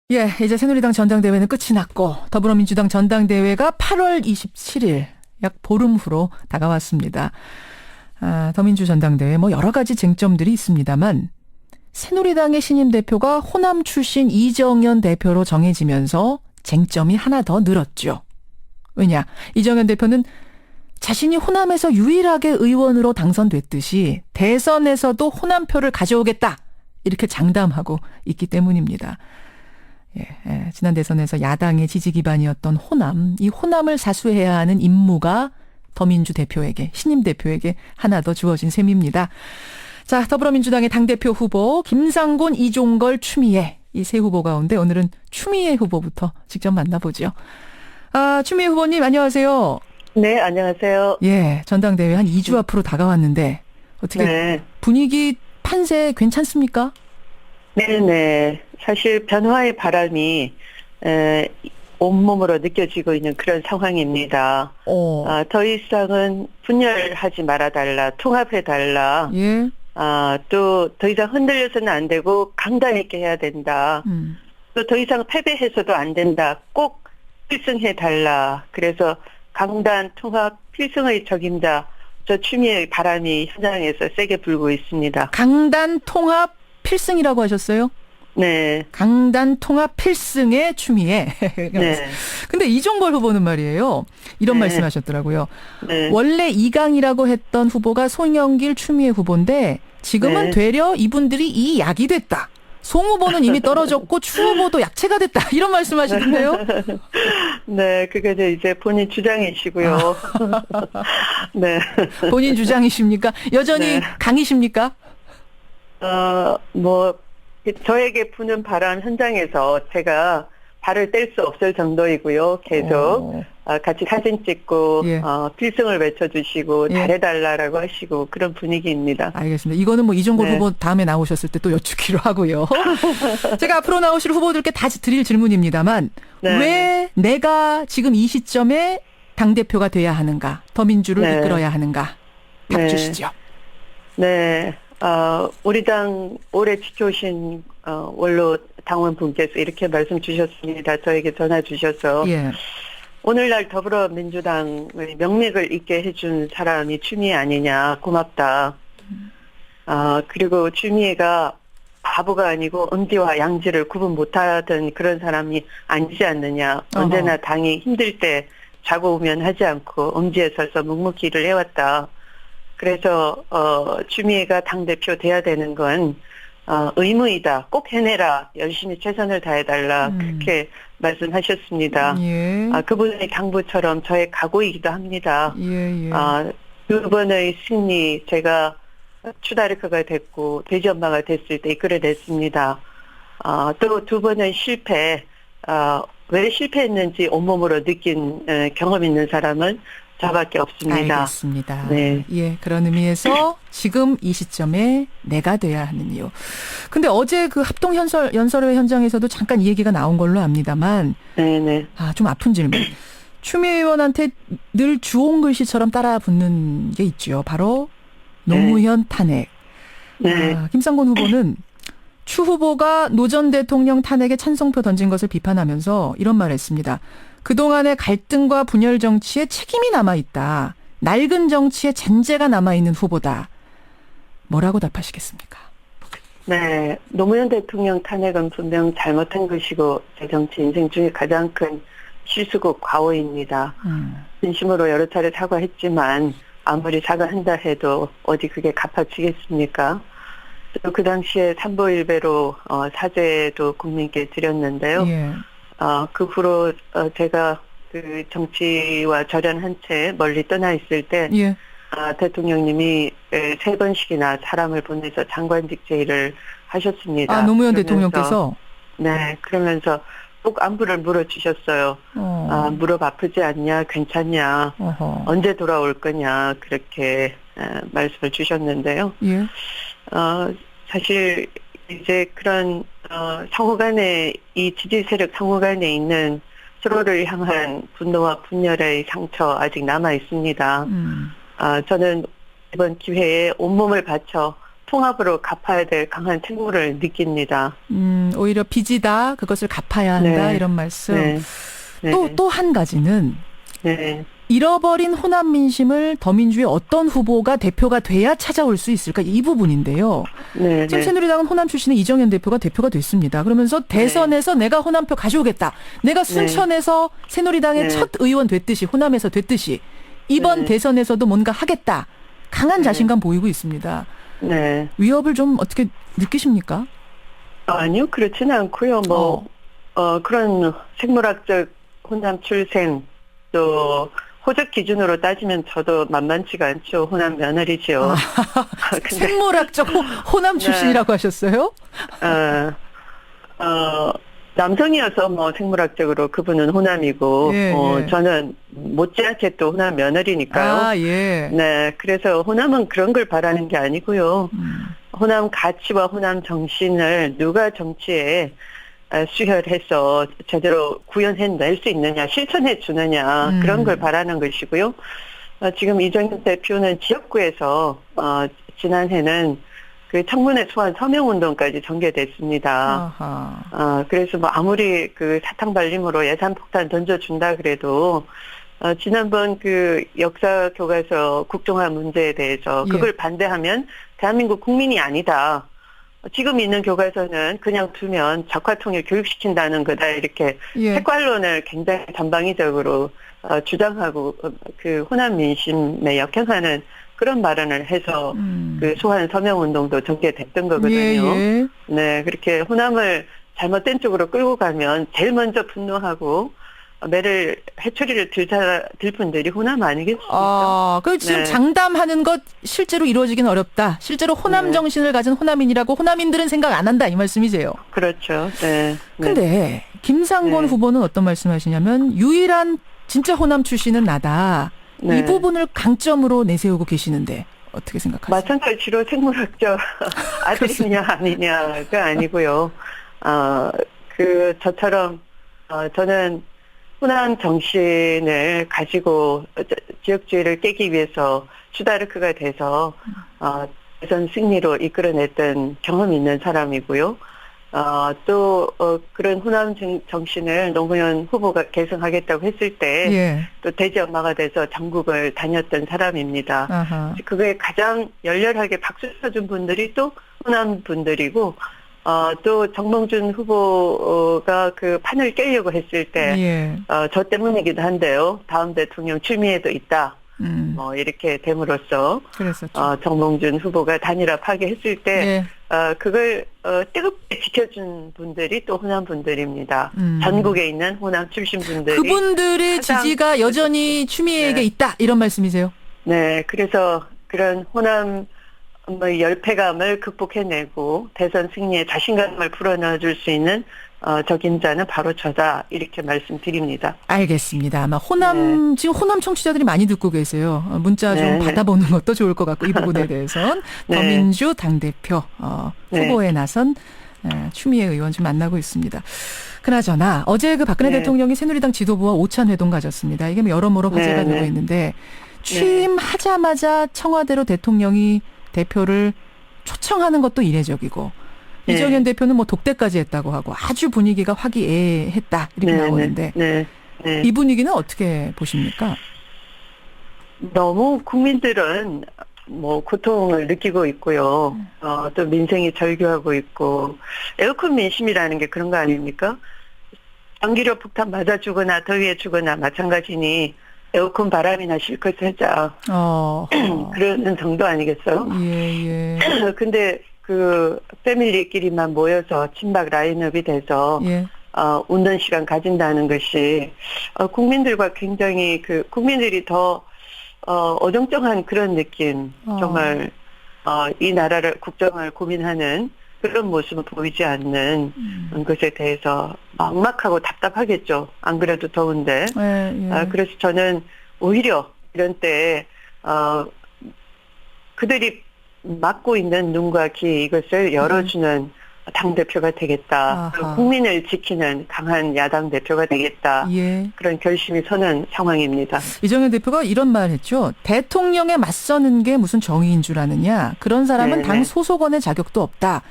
예, 이제 새누리당 전당대회는 끝이 났고 더불어민주당 전당대회가 8월 27일 약 보름 후로 다가왔습니다. 더민주 전당대회 여러 가지 쟁점들이 있습니다만 새누리당의 신임 대표가 호남 출신 이정현 대표로 정해지면서 쟁점이 하나 더 늘었죠. 왜냐? 이정현 대표는 자신이 호남에서 유일하게 의원으로 당선됐듯이 대선에서도 호남표를 가져오겠다 이렇게 장담하고 있기 때문입니다. 지난 대선에서 야당의 지지 기반이었던 호남, 이 호남을 사수해야 하는 임무가 더민주 대표에게, 신임 대표에게 하나 더 주어진 셈입니다. 자, 더불어민주당의 당대표 후보 김상곤, 이종걸, 추미애 이 세 후보 가운데 오늘은 추미애 후보부터 직접 만나보죠. 추미애 후보님 안녕하세요. 네, 안녕하세요. 예, 전당대회 한 2주 앞으로 다가왔는데 어떻게 네. 분위기 판세 괜찮습니까? 네네. 사실 변화의 바람이 온몸으로 느껴지고 있는 그런 상황입니다. 더 이상은 분열하지 말아달라, 통합해달라. 예. 또 더 이상 흔들려서는 안 되고 강단 있게 해야 된다. 또 더 이상 패배해서도 안 된다. 꼭 필승해달라. 그래서 강단, 통합, 필승의 적임자. 저 추미애 바람이 현장에서 세게 불고 있습니다. 강단, 통합, 필승이라고 하셨어요? 네. 강단, 통합, 필승의 추미애. 네. 근데 이종걸 후보는 말이에요. 이런 네. 말씀하셨더라고요. 네. 원래 2강이라고 했던 후보가 송영길, 추미애 후보인데 지금은 네. 되려 이분들이 이 약이 됐다. 송 후보는 이미 떨어졌고 추 후보도 약체가 됐다. 이런 말씀하시던데요. 네, 그게 이제 본인 주장이시고요. 네. 본인 주장이십니까? 여전히 네. 강이십니까? 저에게 부는 바람 현장에서 제가 발을 뗄 수 없을 정도이고요. 계속 같이 사진 찍고 예. 필승을 외쳐주시고 예. 잘해달라고 하시고 그런 분위기입니다. 알겠습니다. 이거는 이종걸 네. 후보 다음에 나오셨을 때 또 여쭙기로 하고요. 제가 앞으로 나오실 후보들께 다 드릴 질문입니다만 네. 왜 내가 지금 이 시점에 당대표가 돼야 하는가, 더민주를 네. 이끌어야 하는가 답 네. 주시죠. 네. 우리 당 오래 지켜오신 원로 당원분께서 이렇게 말씀 주셨습니다. 저에게 전화 주셔서 예. 오늘날 더불어민주당의 명맥을 잇게 해준 사람이 추미애 아니냐, 고맙다. 그리고 추미애가 바보가 아니고 엄지와 양지를 구분 못하던 그런 사람이 아니지 않느냐. 언제나 당이 힘들 때 좌고우면 하지 않고 엄지에 서서 묵묵히 일을 해왔다. 그래서 추미애가 당대표 돼야 되는 건 의무이다. 꼭 해내라. 열심히 최선을 다해달라. 그렇게 말씀하셨습니다. 예. 그분의 당부처럼 저의 각오이기도 합니다. 예. 두 번의 승리 제가 추다르크가 됐고 돼지 엄마가 됐을 때 이끌어냈습니다. 또 두 번의 실패 왜 실패했는지 온몸으로 느낀 경험 있는 사람은 저밖에 없습니다. 알겠습니다. 네. 예, 그런 의미에서 지금 이 시점에 내가 돼야 하는 이유. 근데 어제 그 합동 연설회 현장에서도 잠깐 이 얘기가 나온 걸로 압니다만, 네네. 좀 아픈 질문. 추미애 의원한테 늘 주홍 글씨처럼 따라 붙는 게 있죠. 바로 노무현 탄핵. 네. 김상곤 후보는 추 후보가 노 전 대통령 탄핵에 찬성표 던진 것을 비판하면서 이런 말을 했습니다. 그동안의 갈등과 분열 정치에 책임이 남아있다. 낡은 정치에 잔재가 남아있는 후보다. 뭐라고 답하시겠습니까? 네. 노무현 대통령 탄핵은 분명 잘못한 것이고 제 정치 인생 중에 가장 큰 실수고 과오입니다. 진심으로 여러 차례 사과했지만 아무리 사과한다 해도 어디 그게 갚아지겠습니까? 또 그 당시에 삼보일배로 사죄도 국민께 드렸는데요. 예. 그 후로 제가 그 정치와 절연한 채 멀리 떠나 있을 때 예. 대통령님이 3번씩이나 사람을 보내서 장관직 제의를 하셨습니다. 노무현 그러면서, 대통령께서? 네. 그러면서 꼭 안부를 물어주셨어요. 무릎 아프지 않냐, 괜찮냐, 언제 돌아올 거냐, 그렇게 말씀을 주셨는데요. 예. 사실 이제 그런 상호 간에 이 지지 세력 상호 간에 있는 서로를 향한 분노와 분열의 상처 아직 남아 있습니다. 저는 이번 기회에 온몸을 바쳐 통합으로 갚아야 될 강한 책무를 느낍니다. 오히려 빚이다. 그것을 갚아야 한다. 네. 이런 말씀. 네. 네. 또 한 가지는 네. 잃어버린 호남 민심을 더민주의 어떤 후보가 대표가 돼야 찾아올 수 있을까? 이 부분인데요. 네. 지금 네. 새누리당은 호남 출신의 이정현 대표가 대표가 됐습니다. 그러면서 대선에서 내가 호남표 가져오겠다. 내가 순천에서 새누리당의 네. 첫 의원 됐듯이 호남에서 됐듯이 이번 네. 대선에서도 뭔가 하겠다. 강한 네. 자신감 보이고 있습니다. 네. 위협을 좀 어떻게 느끼십니까? 아니요, 그렇지는 않고요. 그런 생물학적 호남 출생, 또, 호적 기준으로 따지면 저도 만만치가 않죠. 호남 며느리죠. 근데, 생물학적 호남 출신이라고 하셨어요? 남성이어서 생물학적으로 그분은 호남이고, 예, 예. 저는 못지않게 또 호남 며느리니까요. 아, 예. 네, 그래서 호남은 그런 걸 바라는 게 아니고요. 호남 가치와 호남 정신을 누가 정치에 수혈해서 제대로 구현해낼 수 있느냐, 실천해 주느냐, 그런 걸 바라는 것이고요. 지금 이정현 대표는 지역구에서 지난해는 그 청문회 소환 서명운동까지 전개됐습니다. 아하. 그래서 아무리 그 사탕 발림으로 예산 폭탄 던져준다 그래도 지난번 그 역사 교과서 국정화 문제에 대해서 그걸 반대하면 대한민국 국민이 아니다. 지금 있는 교과서는 그냥 두면 적화통일 교육시킨다는 거다. 이렇게 색깔론을 굉장히 전방위적으로 주장하고 그 호남 민심에 역행하는 그런 발언을 해서 그 소환 서명 운동도 전개됐던 거거든요. 예. 네, 그렇게 호남을 잘못된 쪽으로 끌고 가면 제일 먼저 분노하고 매를 해초리를 들 분들이 호남 아니겠습니까? 그 지금 네. 장담하는 것 실제로 이루어지긴 어렵다. 실제로 호남 네. 정신을 가진 호남인이라고 호남인들은 생각 안 한다 이 말씀이세요. 그렇죠. 네. 근데 김상곤 네. 후보는 어떤 말씀하시냐면 유일한 진짜 호남 출신은 나다. 네. 이 부분을 강점으로 내세우고 계시는데 어떻게 생각하세요? 마찬가지로 생물학적 아들이냐 아니냐가 아니고요. 저처럼 저는 호남 정신을 가지고 지역주의를 깨기 위해서 주다르크가 돼서 대선 승리로 이끌어냈던 경험이 있는 사람이고요. 또 그런 호남 정신을 노무현 후보가 계승하겠다고 했을 때 또 대지 엄마가 돼서 전국을 다녔던 사람입니다. 아하. 그거에 가장 열렬하게 박수 쳐준 분들이 또 호남 분들이고 또 정몽준 후보가 그 판을 깨려고 했을 때 저 때문이기도 한데요. 다음 대통령 추미애도 있다. 이렇게 됨으로써 그랬었죠. 정몽준 후보가 단일화 파괴했을 때 그걸 뜨겁게 지켜준 분들이 또 호남 분들입니다. 전국에 있는 호남 출신 분들이 그분들의 지지가 여전히 추미애에게 있다 이런 말씀이세요? 네, 그래서 그런 호남 열패감을 극복해내고 대선 승리에 자신감을 불어넣어줄 수 있는 적임자는 바로 저다 이렇게 말씀드립니다. 알겠습니다. 아마 지금 호남 청취자들이 많이 듣고 계세요. 문자 좀 받아보는 것도 좋을 것 같고 이 부분에 대해서는 더민주 당대표 후보에 나선 추미애 의원 좀 만나고 있습니다. 그나저나 어제 그 박근혜 대통령이 새누리당 지도부와 오찬 회동 가졌습니다. 이게 여러모로 화제가 되고 있는데 취임하자마자 청와대로 대통령이 대표를 초청하는 것도 이례적이고 이정현 대표는 독대까지 했다고 하고 아주 분위기가 화기애애했다 이렇게 나오는데 이 분위기는 어떻게 보십니까? 너무 국민들은 고통을 느끼고 있고요. 또 민생이 절규하고 있고 에어컨 민심이라는 게 그런 거 아닙니까? 전기료 폭탄 맞아 죽거나 더위에 죽거나 마찬가지니 에어컨 바람이나 실컷 쐬자. 그러는 정도 아니겠어요? 예. 근데 그 패밀리끼리만 모여서 친박 라인업이 돼서 웃는 시간 가진다는 것이 국민들과 굉장히 국민들이 더 어정쩡한 그런 느낌, 정말 이 나라를 국정을 고민하는 그런 모습은 보이지 않는 것에 대해서 막막하고 답답하겠죠. 안 그래도 더운데. 그래서 저는 오히려 이런 때 그들이 막고 있는 눈과 귀 이것을 열어주는 당대표가 되겠다. 아하. 국민을 지키는 강한 야당 대표가 되겠다. 예. 그런 결심이 서는 상황입니다. 이정현 대표가 이런 말 했죠. 대통령에 맞서는 게 무슨 정의인 줄 아느냐. 그런 사람은 네네. 당 소속원의 자격도 없다.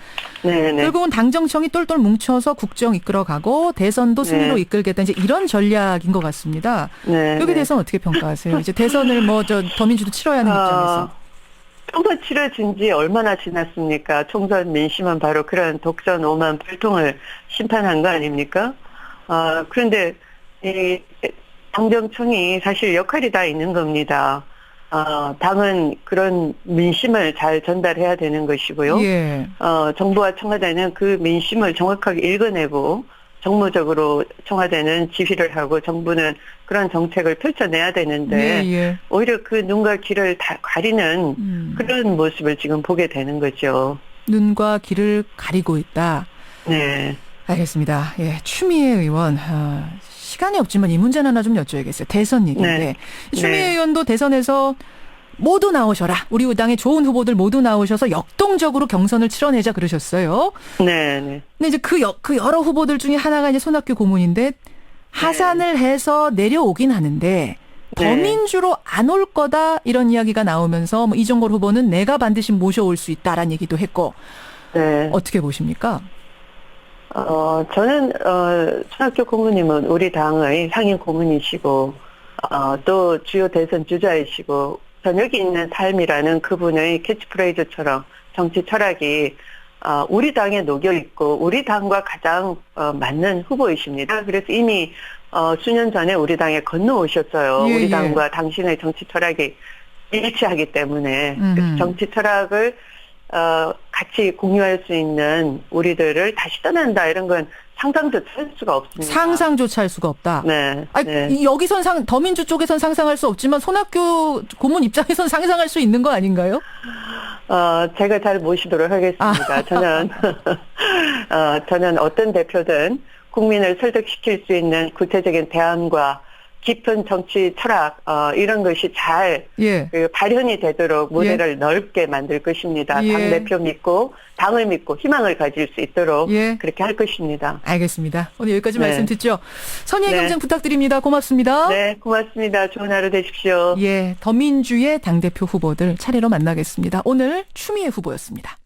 네네. 결국은 당정청이 똘똘 뭉쳐서 국정 이끌어가고 대선도 승리로 네. 이끌겠다. 이제 이런 전략인 것 같습니다. 네. 여기 대선 어떻게 평가하세요? 이제 대선을 더민주도 치러야 하는 입장에서. 총선 치러진 지 얼마나 지났습니까? 총선 민심은 바로 그런 독선 오만 불통을 심판한 거 아닙니까? 그런데 이 당정청이 사실 역할이 다 있는 겁니다. 당은 그런 민심을 잘 전달해야 되는 것이고요. 예. 정부와 청와대는 그 민심을 정확하게 읽어내고 정무적으로 청와대는 지휘를 하고 정부는 그런 정책을 펼쳐내야 되는데 예, 예. 오히려 그 눈과 귀를 다 가리는 그런 모습을 지금 보게 되는 거죠. 눈과 귀를 가리고 있다. 네. 알겠습니다. 예, 추미애 의원. 시간이 없지만 이 문제는 하나 좀 여쭤야겠어요. 대선 얘기인데. 네. 추미애 네. 의원도 대선에서 모두 나오셔라. 우리 당의 좋은 후보들 모두 나오셔서 역동적으로 경선을 치러내자 그러셨어요. 네. 네. 근데 이제 그 여러 후보들 중에 하나가 이제 손학규 고문인데 하산을 해서 내려오긴 하는데 더민주로 안 올 거다 이런 이야기가 나오면서 뭐 이종걸 후보는 내가 반드시 모셔올 수 있다라는 얘기도 했고 네. 어떻게 보십니까? 저는 손학규 고문님은 우리 당의 상임 고문이시고 또 주요 대선 주자이시고 저녁이 있는 삶이라는 그분의 캐치프레이즈처럼 정치 철학이 우리 당에 녹여 있고 우리 당과 가장 맞는 후보이십니다. 그래서 이미 수년 전에 우리 당에 건너오셨어요. 예, 우리 예. 당과 당신의 정치 철학이 일치하기 때문에 그래서 정치 철학을 같이 공유할 수 있는 우리들을 다시 떠난다 이런 건 상상조차 할 수가 없습니다. 상상조차 할 수가 없다. 네. 아니, 네. 여기선 더민주 쪽에선 상상할 수 없지만 손학규 고문 입장에선 상상할 수 있는 거 아닌가요? 제가 잘 모시도록 하겠습니다. 저는 어떤 대표든 국민을 설득시킬 수 있는 구체적인 대안과 깊은 정치 철학, 이런 것이 잘 예. 발현이 되도록 무대를 넓게 만들 것입니다. 예. 당대표 믿고, 당을 믿고, 희망을 가질 수 있도록 예. 그렇게 할 것입니다. 알겠습니다. 오늘 여기까지 네. 말씀 듣죠. 선의의 네. 경쟁 부탁드립니다. 고맙습니다. 네, 고맙습니다. 좋은 하루 되십시오. 예, 더민주의 당대표 후보들 차례로 만나겠습니다. 오늘 추미애 후보였습니다.